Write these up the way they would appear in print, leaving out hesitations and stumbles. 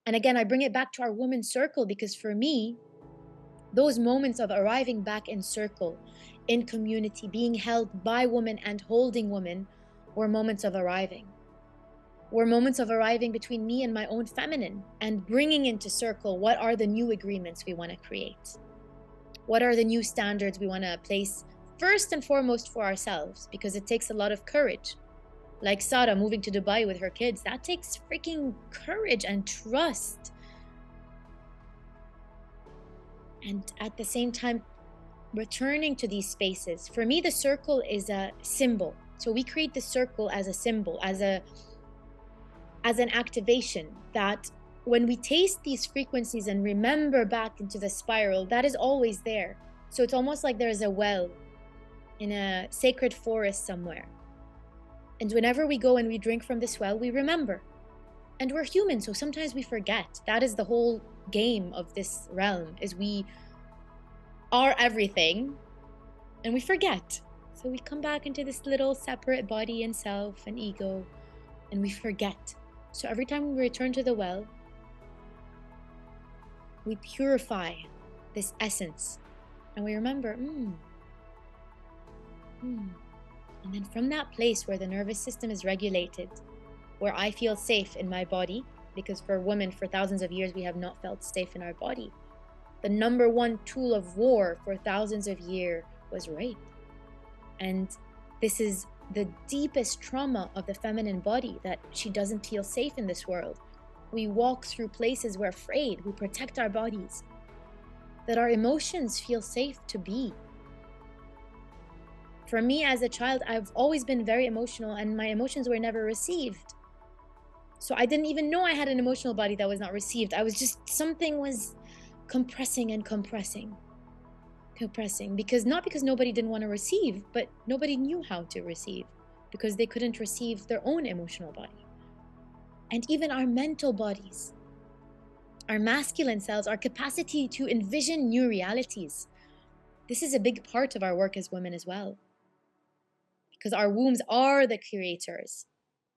And again, I bring it back to our women's circle, because for me, those moments of arriving back in circle, in community, being held by women and holding women, were moments of arriving. Were moments of arriving between me and my own feminine, and bringing into circle what are the new agreements we want to create. What are the new standards we want to place first and foremost for ourselves, because it takes a lot of courage. Like Sarah moving to Dubai with her kids, that takes freaking courage and trust. And at the same time, returning to these spaces. For me, the circle is a symbol. So we create the circle as a symbol, as an activation, that when we taste these frequencies and remember back into the spiral, that is always there. So it's almost like there's a well in a sacred forest somewhere. And whenever we go and we drink from this well, we remember. And we're human, so sometimes we forget. That is the whole game of this realm, is we are everything and we forget. So we come back into this little separate body and self and ego, and we forget. So every time we return to the well, we purify this essence and we remember, And then from that place where the nervous system is regulated, where I feel safe in my body, because for women, for thousands of years, we have not felt safe in our body. The number one tool of war for thousands of years was rape. And this is the deepest trauma of the feminine body, that she doesn't feel safe in this world. We walk through places we're afraid, we protect our bodies, that our emotions feel safe to be. For me as a child, I've always been very emotional, and my emotions were never received. So I didn't even know I had an emotional body that was not received. I was just, something was compressing and compressing, because not because nobody didn't want to receive, but nobody knew how to receive, because they couldn't receive their own emotional body. And even our mental bodies, our masculine selves, our capacity to envision new realities. This is a big part of our work as women as well, because our wombs are the creators.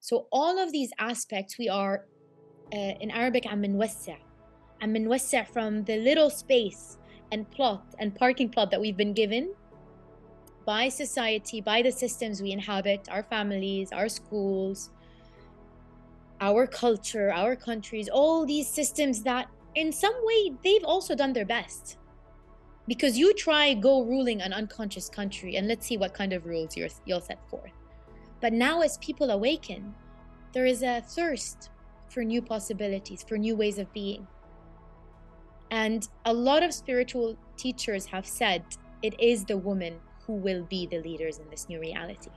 So all of these aspects, we are, in Arabic, عم نوسع from the little space and plot and parking plot that we've been given by society, by the systems we inhabit, our families, our schools, our culture, our countries, all these systems that in some way they've also done their best. Because you try go ruling an unconscious country and let's see what kind of rules you'll set forth. But now as people awaken, there is a thirst for new possibilities, for new ways of being. And a lot of spiritual teachers have said it is the woman who will be the leaders in this new reality.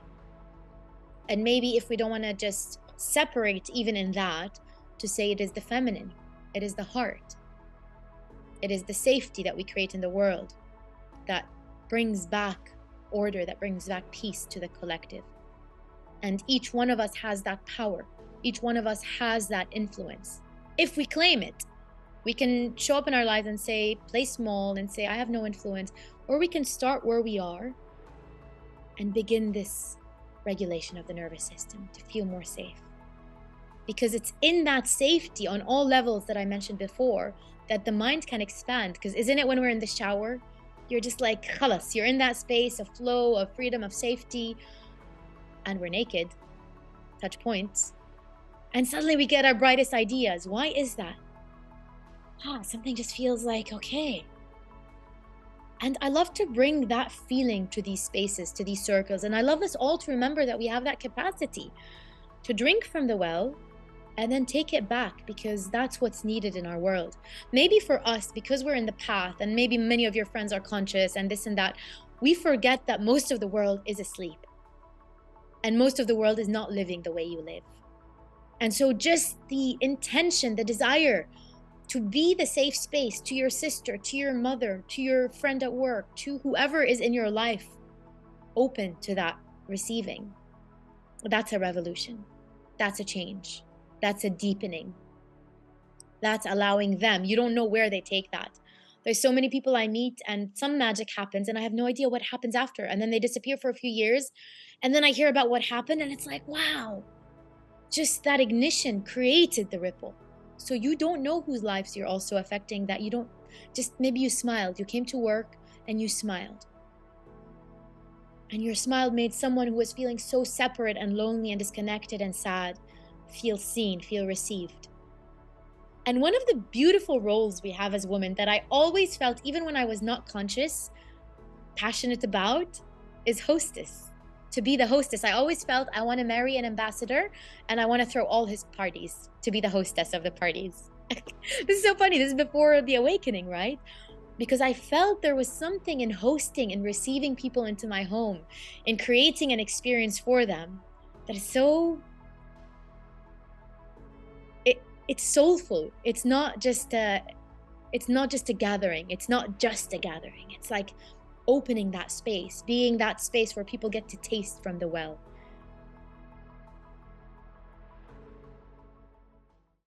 And maybe if we don't want to just separate even in that, to say it is the feminine, it is the heart, it is the safety that we create in the world that brings back order, that brings back peace to the collective. And each one of us has that power. Each one of us has that influence. If we claim it, we can show up in our lives and say, play small and say, I have no influence. Or we can start where we are and begin this regulation of the nervous system to feel more safe. Because it's in that safety on all levels that I mentioned before that the mind can expand. Because isn't it when we're in the shower, you're just like, khalas, you're in that space of flow, of freedom, of safety, and we're naked, touch points, and suddenly we get our brightest ideas. Why is that? Something just feels like, okay. And I love to bring that feeling to these spaces, to these circles. And I love us all to remember that we have that capacity to drink from the well and then take it back, because that's what's needed in our world. Maybe for us, because we're in the path, and maybe many of your friends are conscious and this and that, we forget that most of the world is asleep. And most of the world is not living the way you live. And so just the intention, the desire to be the safe space to your sister, to your mother, to your friend at work, to whoever is in your life, open to that receiving. That's a revolution. That's a change. That's a deepening. That's allowing them. You don't know where they take that. There's so many people I meet and some magic happens and I have no idea what happens after. And then they disappear for a few years. And then I hear about what happened and it's like, wow, just that ignition created the ripple. So you don't know whose lives you're also affecting, that you don't just, maybe you smiled, you came to work and you smiled. And your smile made someone who was feeling so separate and lonely and disconnected and sad feel seen, feel received. And one of the beautiful roles we have as women that I always felt, even when I was not conscious, passionate about, is hostess. To be the hostess. I always felt I want to marry an ambassador and I want to throw all his parties, to be the hostess of the parties. This is so funny. This is before the awakening, right? Because I felt there was something in hosting and receiving people into my home, in creating an experience for them, that is so, it's soulful. It's not just a gathering. It's not just a gathering. It's like opening that space, being that space where people get to taste from the well,